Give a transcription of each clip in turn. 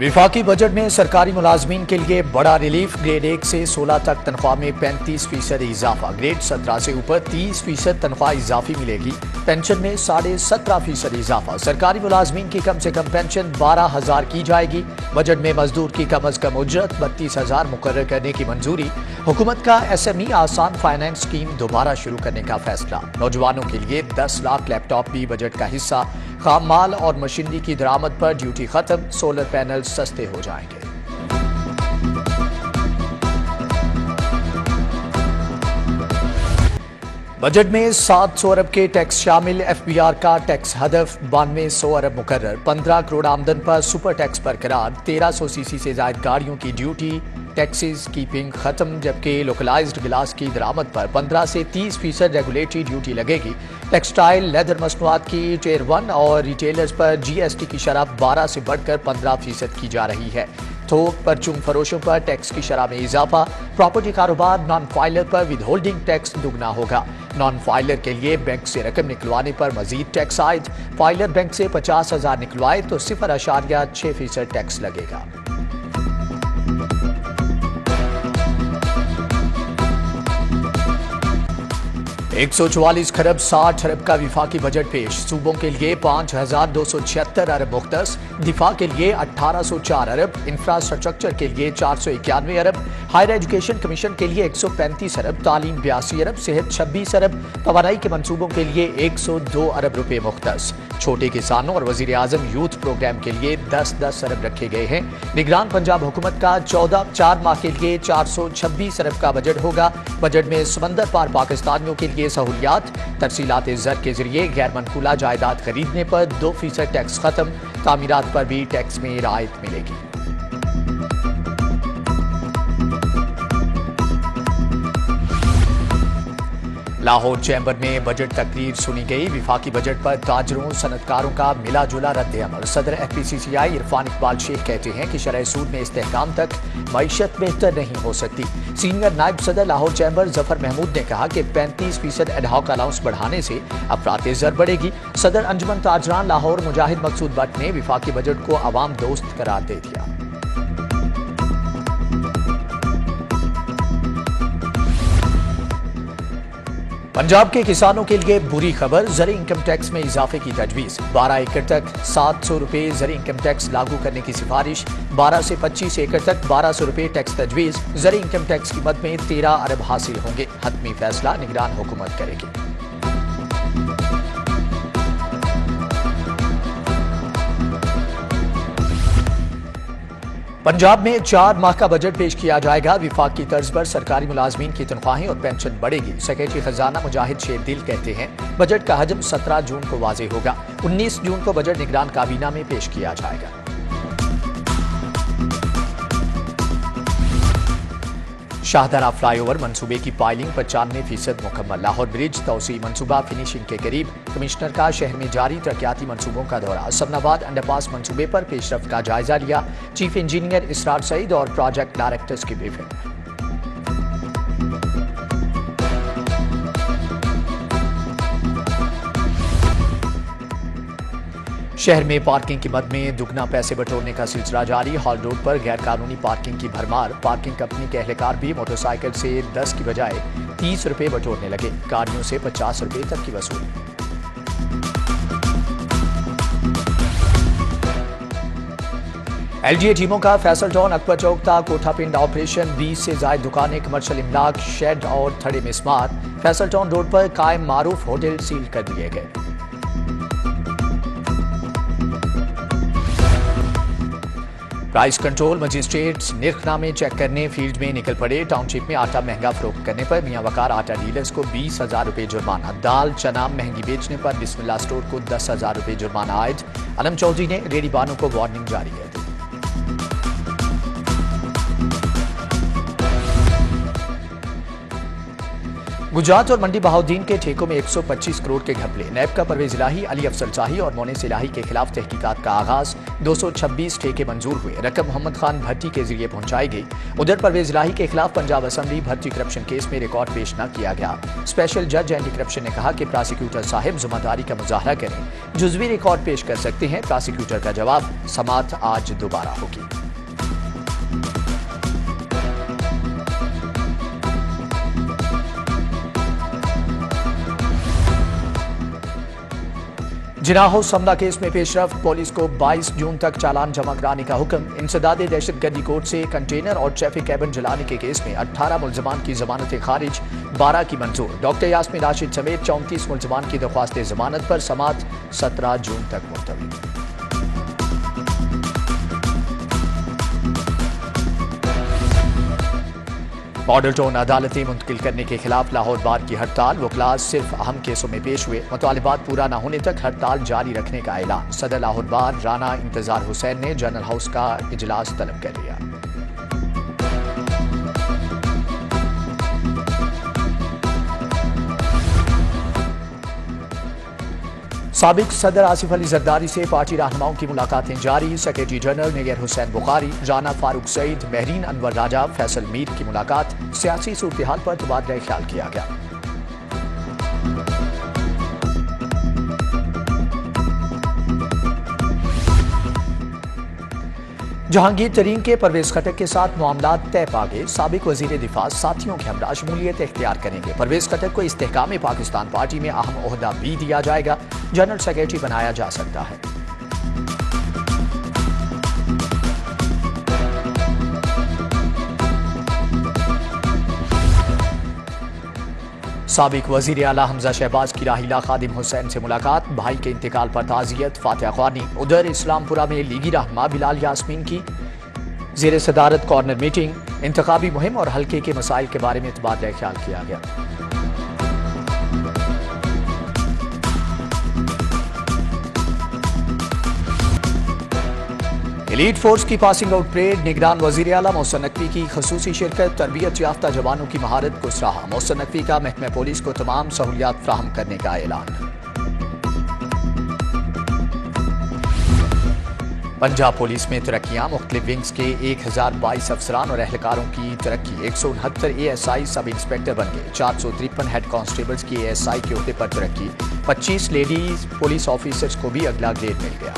विफाकी budget में सरकारी मुलाजमीन के लिए बड़ा रिलीफ। ग्रेड 1 से 16 तक तनख्वाह में 35% इजाफा। ग्रेड 17 से ऊपर 30% तनख्वाह इजाफी मिलेगी। पेंशन में 17.5% इजाफा। सरकारी मुलाजमीन की कम से कम पेंशन 12,000 की जाएगी। बजट में मजदूर की कम अज कम उजरत 32,000 मुकर्रर करने की मंजूरी। हुकूमत का SME आसान फाइनेंस स्कीम दोबारा शुरू करने का फैसला। नौजवानों के लिए 10 लाख लैपटॉप भी बजट का हिस्सा। खाम माल और मशीनरी की दरामद पर ड्यूटी खत्म। सोलर पैनल सस्ते हो जाएंगे। बजट में 700 अरब के टैक्स शामिल। FBR का टैक्स हदफ 9200 अरब मुकर्रर। 15 करोड़ आमदन पर सुपर टैक्स बरकरार। 1300 सीसी से ज्यादा गाड़ियों की ड्यूटी टैक्सेस कीपिंग खत्म, जबकि लोकलाइज्ड गिलास की दरामद पर 15 से 30% रेगुलेटरी ड्यूटी लगेगी। टेक्सटाइल लेदर मसनूआत की टियर 1 और रिटेलर्स पर GST की शरह 12 से बढ़कर 15% की जा रही है। थोक परचून फरोशों पर टैक्स की शरह में इजाफा। प्रॉपर्टी कारोबार नॉन फाइलर पर विदहोल्डिंग टैक्स दुगना होगा। नॉन फाइलर के लिए बैंक से रकम निकलवाने पर मजीद टैक्स आयद। फाइलर बैंक से 50,000 निकलवाए तो 0.6% टैक्स लगेगा। 144 खरब 60 अरब का विफाकी बजट पेश। सूबों के लिए 5,276 अरब मुख्तस। दिफा के लिए 1,804 अरब। इंफ्रास्ट्रक्चर के लिए 491 अरब। हायर एजुकेशन कमीशन के लिए 135 अरब। तालीम 82 अरब। सेहत 26 अरब। तवानाई के मंसूबों के लिए 102 अरब रुपए मुख्तस। छोटे किसानों और वजीर आजम यूथ प्रोग्राम के लिए 10-10 अरब रखे गए हैं। निगरान पंजाब हुकूमत का 4 माह के लिए 426 अरब का बजट होगा। बजट में समंदर पार पाकिस्तानियों के लिए सहूलियात। तरसीलात ज़र के जरिए गैर मनकूला जायदाद खरीदने पर 2% टैक्स खत्म। तामीरात पर भी टैक्स में राहत मिलेगी। लाहौर चैम्बर में बजट तकरीर सुनी गई। विफाकी बजट पर ताजरों सनतकारों का मिला जुला रद्द अमल। सदर FPCCI इरफान इकबाल शेख कहते हैं कि शरह सूद में इस्तेहकाम तक मईशत बेहतर नहीं हो सकती। सीनियर नायब सदर लाहौर चैम्बर जफर महमूद ने कहा कि 35% एडहॉक अलाउंस बढ़ाने से अफरात ज़र बढ़ेगी। सदर अंजुमन ताजरान लाहौर मुजाहिद मकसूद भट्ट ने विफाकी बजट को अवाम दोस्त करार दे दिया। पंजाब के किसानों के लिए बुरी खबर। ज़र इनकम टैक्स में इजाफे की तजवीज़। 12 एकड़ तक 700 रुपए ज़र इनकम टैक्स लागू करने की सिफारिश। 12 से 25 एकड़ तक 1200 रुपए टैक्स तजवीज़। ज़र इनकम टैक्स की मद में 13 अरब हासिल होंगे। हतमी फैसला निगरान हुकूमत करेगी। पंजाब में 4 माह का बजट पेश किया जाएगा। विफाक की तर्ज पर सरकारी मुलाजमीन की तनख्वाहें और पेंशन बढ़ेगी। सेक्रेटरी खजाना मुजाहिद शेरदिल कहते हैं बजट का हजम 17 जून को वाज़ेह होगा। 19 जून को बजट निगरान काबीना में पेश किया जाएगा। शाहदरा फ्लाईओवर मंसूबे की पाइलिंग 95% मुकम्मल। लाहौर ब्रिज तौसी मंसूबा फिनिशिंग के करीब। कमिश्नर का शहर में जारी तरक्याती मंसूबों का दौरा। सबनाबाद अंडरपास मंसूबे पर पेशरफ्त का जायजा लिया। चीफ इंजीनियर इसरार सईद और प्रोजेक्ट डायरेक्टर्स की ब्रीफिंग। शहर में पार्किंग की मद में दुगना पैसे बटोरने का सिलसिला जारी। हॉल रोड पर गैर कानूनी पार्किंग की भरमार। पार्किंग कंपनी के एहलकार भी मोटरसाइकिल से 10 की बजाय 30 रुपए बटोरने लगे। गाड़ियों से 50 रुपए तक की वसूली। LGA टीमों का फैसल टाउन अकबर चौक था कोठा पिंड ऑपरेशन। 20 से ज्यादा दुकानें, कमर्शियल इमलाक, शेड और थड़े मिसमार। फैसल टाउन रोड पर कायम मारूफ होटल सील कर दिए गए। प्राइस कंट्रोल मजिस्ट्रेट्स निर्खनामे चेक करने फील्ड में निकल पड़े। टाउनशिप में आटा महंगा फरोख्त करने पर मियां वकार आटा डीलर्स को 20,000 रुपए जुर्माना। दाल चना महंगी बेचने पर बिस्मिल्लाह स्टोर को 10,000 रुपए जुर्माना आयद। अलम चौधरी ने रेडी बानों को वार्निंग जारी कर दी। गुजरात और मंडी बहाउद्दीन के ठेकों में 125 करोड़ के घपले। नैब का परवेज इलाही, अली अफजल शाही और मोनिस इलाही के खिलाफ तहकीकात का आगाज। 226 ठेके मंजूर हुए। रकम मोहम्मद खान भट्टी के जरिए पहुंचाई गई। उधर परवेज इलाही के खिलाफ पंजाब असेंबली भट्टी करप्शन केस में रिकॉर्ड पेश न किया गया। स्पेशल जज एंटी करप्शन ने कहा कि प्रोसिक्यूटर साहिब जिम्मेदारी का मुजाहरा करें, जुजवी रिकॉर्ड पेश कर सकते हैं। प्रोसिक्यूटर का जवाब, समाअत आज दोबारा होगी। जिनाह हाउस हमला केस में पेशरफ्त, पुलिस को 22 जून तक चालान जमा कराने का हुक्म। इंसदाद दहशतगर्दी कोर्ट से कंटेनर और ट्रैफिक कैबिन जलाने के केस में 18 मुल्जमान की जमानतें खारिज, 12 की मंजूर। डॉक्टर यास्मीन राशिद समेत 34 मुल्जमान की दरख्वास्त जमानत पर समाअत 17 जून तक मुलतवी। मॉडल टाउन अदालतें मुंतकिल करने के खिलाफ लाहौर बार की हड़ताल। वकला सिर्फ अहम केसों में पेश हुए। मुतालिबात पूरा न होने तक हड़ताल जारी रखने का ऐलान। सदर लाहौर बार राना इंतजार हुसैन ने जनरल हाउस का इजलास तलब कर लिया। साबिक सदर आसिफ अली जरदारी से पार्टी रहनुमाओं की मुलाकातें जारी। सेक्रेटरी जनरल निगर हुसैन बुखारी, राना फारूक सईद, महरीन अनवर राजा, फैसल मीर की मुलाकात। सियासी सूरत-ए-हाल पर तबादला ख्याल किया गया। जहांगीर तरीन के परवेज खटक के साथ मामला तय पा गए। साबिक वजीर दिफा साथियों के हमरा शमूलियत इख्तियार करेंगे। परवेज खटक को इस्तेहकाम पाकिस्तान पार्टी में अहम ओहदा भी दिया जाएगा। जनरल सेक्रेटरी बनाया जा सकता है। साबिक वजीर आला हमजा शहबाज की राहिला खादिम हुसैन से मुलाकात। भाई के इंतकाल पर ताज़ियत, फातिहा ख्वानी। उधर इस्लामपुरा में लीगी रहनुमा बिलाल यास्मीन की ज़ेर सदारत कॉर्नर मीटिंग। इंतखाबी मुहिम और हल्के के मसाइल के बारे में तबादला ख्याल किया गया। एलीट फोर्स की पासिंग आउट परेड। निगरान वजीर आला मोहसिन नकवी की खसूसी शिरकत। तरबियत याफ्ता जवानों की महारत को सराहा। मोहसिन नकवी का महकमा पुलिस को तमाम सहूलियात फ्राहम करने का ऐलान। पंजाब पुलिस में तरक्कियां। मुख्तलिफ विंग्स के 1022 अफसरान और एहलकारों की तरक्की। 169 ASI सब इंस्पेक्टर बन गए। 453 हेड कांस्टेबल्स की ASI के ओहदे पर तरक्की। 25 लेडीज पुलिस ऑफिसर्स को भी अगला ग्रेड मिल गया।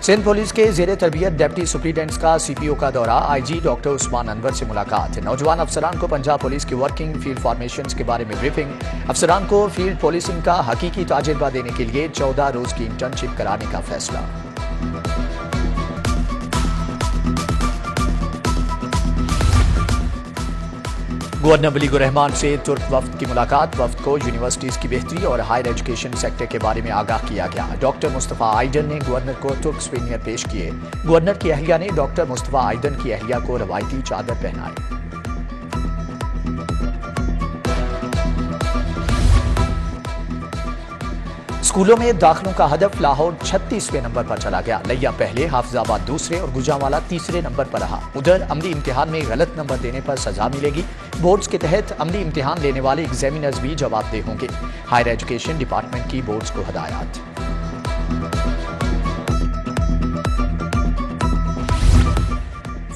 सिंध पुलिस के जेर तरबियत डिप्टी सुप्रीडेंट्स का CPO का दौरा। IG डॉक्टर उस्मान अनवर से मुलाकात। नौजवान अफसरान को पंजाब पुलिस की वर्किंग फील्ड फॉर्मेशंस के बारे में ब्रीफिंग। अफसरान को फील्ड पुलिसिंग का हकीकी तजुर्बा देने के लिए 14 रोज की इंटर्नशिप कराने का फैसला। गवर्नर वलीगुर रहमान से तुर्क वफ्द की मुलाकात। वफ्द को यूनिवर्सिटीज की बेहतरी और हायर एजुकेशन सेक्टर के बारे में आगाह किया गया। डॉक्टर मुस्तफा आइडन ने गवर्नर को तुर्क स्वीनियर पेश किए। गवर्नर की अहलिया ने डॉक्टर मुस्तफा आइडन की अहलिया को रवायती चादर पहनाई। स्कूलों में दाखिलों का हदफ। लाहौर 36वें नंबर पर चला गया। लिया पहले, हाफिजाबाद दूसरे और गुजरांवाला तीसरे नंबर पर रहा। उधर अमली इम्तिहान में गलत नंबर देने पर सजा मिलेगी। बोर्ड्स के तहत अमली इम्तिहान लेने वाले एग्जामिनर्स भी जवाबदेह होंगे। हायर एजुकेशन डिपार्टमेंट की बोर्ड्स को हदायत।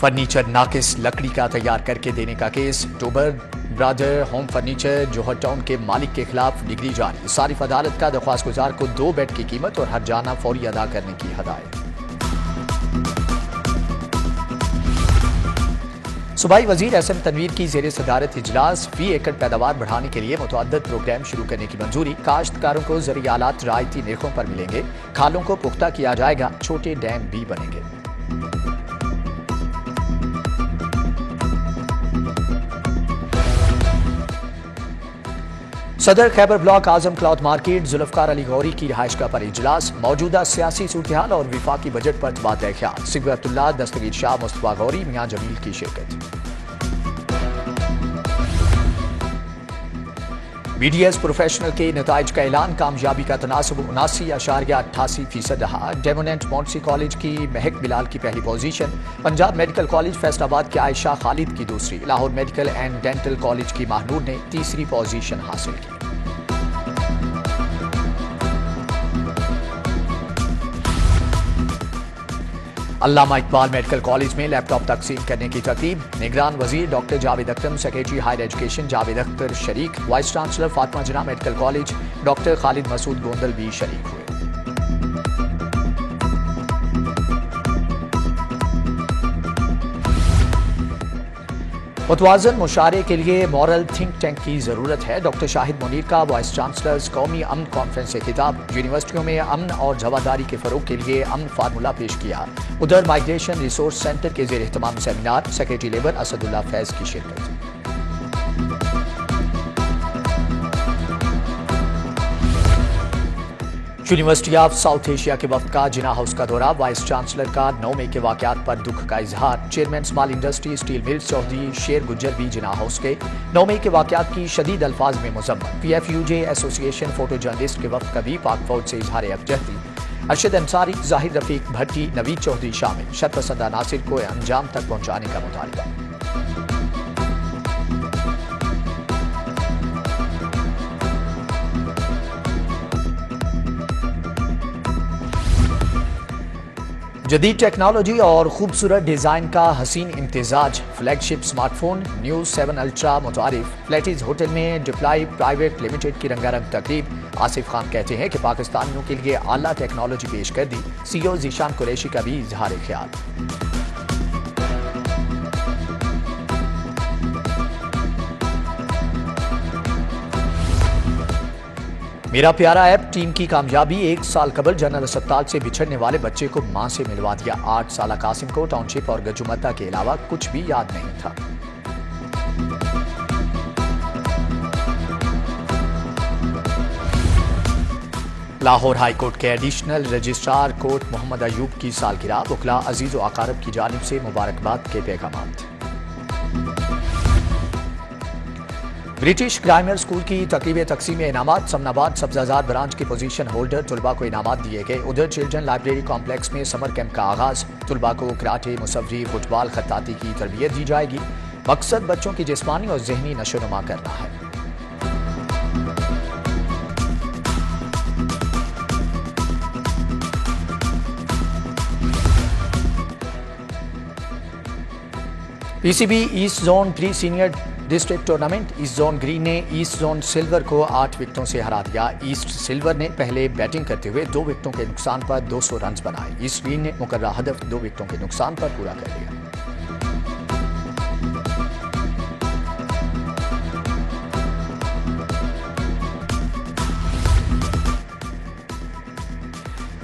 फर्नीचर नाकिस लकड़ी का तैयार करके देने का केस। टोबर ब्रादर होम फर्नीचर जोहर टाउन के मालिक के खिलाफ डिग्री जारी। सारिफ अदालत का दरख्वास्त गुजार को 2 बेड की कीमत और हर्जाना फौरी अदा करने की हदायत। सूबाई वजीर एहसन तनवीर की जेर सदारत इजलास। फी एकड़ पैदावार बढ़ाने के लिए मुतअद्दिद प्रोग्राम शुरू करने की मंजूरी। काश्तकारों को ज़रूरी आलात रियायती निर्खों पर मिलेंगे। खालों को पुख्ता किया जाएगा। छोटे डैम भी बनेंगे। सदर खैबर ब्लॉक आजम क्लॉथ मार्केट। जुल्फकार अली गौरी की रिहाइश का पर इजलास। मौजूदा सियासी सूरत-ए-हाल और विफाकी बजट पर तबादला ख्याल। सिगरतुल्लाह, दस्तगीर शाह, मुस्तफा गौरी, मियां जमील की शिरकत। BDS प्रोफेशनल के नताइज का ऐलान, कामयाबी का तनासब 79.88% रहा। डेमोनेंट मॉन्टसी कॉलेज की महक बिलाल की पहली position, Punjab medical college Faisalabad के आयशा खालिद की दूसरी, Lahore medical and dental college की महानूर ने तीसरी पोजीशन हासिल की। अल्लामा इकबाल मेडिकल कॉलेज में लैपटॉप तकसीम करने की तरतीब, निगरान वजीर doctor Javed Akram, secretary higher education Javed Akhtar शरीक, vice chancellor Fatima Jinnah medical college doctor Khalid Masood Gondal भी शरीक हुए। मुतवाज़न मुशारे के लिए मॉरल थिंक टैंक की जरूरत है। डॉक्टर शाहिद मुनीर का वाइस चांसलर्स कौमी अमन कॉन्फ्रेंस से खिताब, यूनिवर्सिटियों में अमन और जवाबदारी के फरोग के लिए अमन फार्मूला पेश किया। उधर माइग्रेशन रिसोर्स सेंटर के जेर एहतमाम seminar, secretary labour Asadullah Faiz की शिरकत। यूनिवर्सिटी ऑफ साउथ एशिया के वक्त का जिना हाउस का दौरा, वाइस चांसलर का 9 मई के वाकयात पर दुख का इजहार। Chairman small industry steel mills Chaudhary Sher Gujjar भी जिना हाउस के 9 मई के वाकयात की शदीद अल्फाज में मुजम्मत। PFUJ एसोसिएशन फोटो जर्नलिस्ट के वक्त कभी पाक फौज से इजहार यकजहती। अरशद अंसारी, जाहिर रफीक भट्टी, नवीद चौधरी शामिल। शरपसंद नासिर को अंजाम तक पहुंचाने का मुतालबा। जदीद टेक्नोलॉजी और खूबसूरत डिजाइन का हसीन इम्तिजाज, फ्लैगशिप स्मार्टफोन न्यू 7 अल्ट्रा मुतारिफ। फ्लैटिज होटल में डिप्लाई प्राइवेट लिमिटेड की रंगारंग तकरीब। आसिफ खान कहते हैं कि पाकिस्तानियों के लिए आला टेक्नोलॉजी पेश कर दी। CEO जीशान कुरैशी का भी इजहार ख्याल। मेरा प्यारा ऐप टीम की कामयाबी, 1 साल कबल जनरल अस्पताल से बिछड़ने वाले बच्चे को मां से मिलवा दिया। 8 साल कासिम को टाउनशिप और गजुमता के अलावा कुछ भी याद नहीं था। लाहौर हाई कोर्ट के additional registrar court Mohammad Ayub की सालगिरह, वकला अजीज व अकारब की जानिब से मुबारकबाद के पैगामात। ब्रिटिश ग्रामर स्कूल की तकरीब तकसीम इनामात, समनाबाद सब्जाजार ब्रांच के पोजीशन होल्डर तुलबा को इनामात दिए गए। उधर चिल्ड्रन लाइब्रेरी कॉम्प्लेक्स में समर कैंप का आगाज, तुलबा को कराटे, मुसव्वरी, फुटबॉल, खत्ताती की तरबियत दी जाएगी। मकसद बच्चों की जिस्मानी और जहनी नशोनुमा करना है। PCB east zone pre senior district tournament, east zone green ने ईस्ट जोन सिल्वर को 8 विकेटों से हरा दिया। ईस्ट सिल्वर ने पहले बैटिंग करते हुए 2 विकेटों के नुकसान पर 200 रन बनाए। ईस्ट ग्रीन ने मुकर्ररा हदफ 2 विकेटों के नुकसान पर पूरा कर लिया।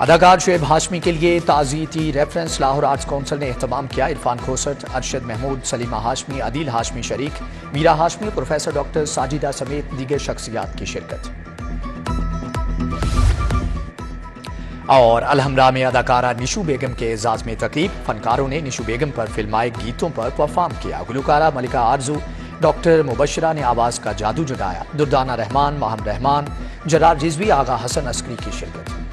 अदाकार शुएब हाशमी के लिए ताज़ीती रेफरेंस, लाहौर आर्ट्स काउंसिल ने एहतमाम किया। इरफान खोसट, अरशद महमूद, सलीमा हाशमी, अदील हाशमी शरीक, मीरा हाशमी, प्रोफेसर डॉक्टर साजिदा समेत दीगर शख्सियात की शिरकत। और अलहमरा में अदाकारा निशू बेगम के एजाज में तकरीब, फनकारों ने निशू बेगम पर फिल्माए गीतों पर परफॉर्म किया। गुलकारा मलिका आरजू, डॉक्टर मुबशरा ने आवाज का जादू जगाया। दुर्दाना रहमान, माहम रहमान, जरार रिजवी, आगा हसन अस्करी की शिरकत।